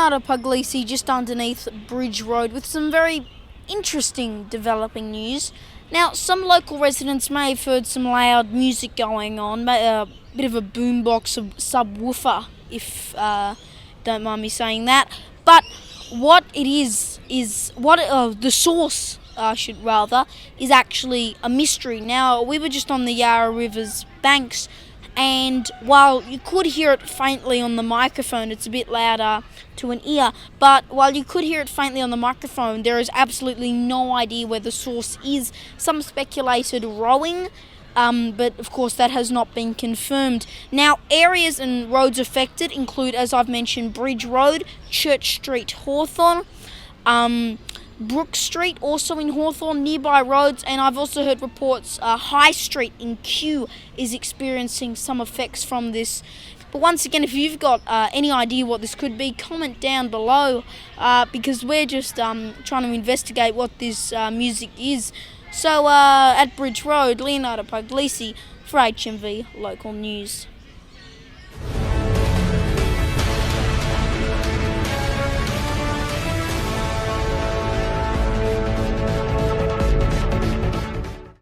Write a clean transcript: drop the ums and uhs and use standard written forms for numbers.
Leonardo Puglisi just underneath Bridge Road with some very interesting developing news. Now, some local residents may have heard some loud music going on, a bit of a boombox subwoofer, if don't mind me saying that. But what it is the source, is actually a mystery. Now, we were just on the Yarra River's banks, and while you could hear it faintly on the microphone, it's a bit louder to an ear, but while you could hear it faintly on the microphone, there is absolutely no idea where the source is. Some speculated rowing, but of course that has not been confirmed. Now, areas and roads affected include, as I've mentioned, Bridge Road, Church Street, Hawthorn, Brook Street, also in Hawthorn, nearby roads, and I've also heard reports High Street in Kew is experiencing some effects from this. But once again, if you've got any idea what this could be, comment down below, because we're just trying to investigate what this music is. So at Bridge Road, Leonardo Puglisi for HMV Local News.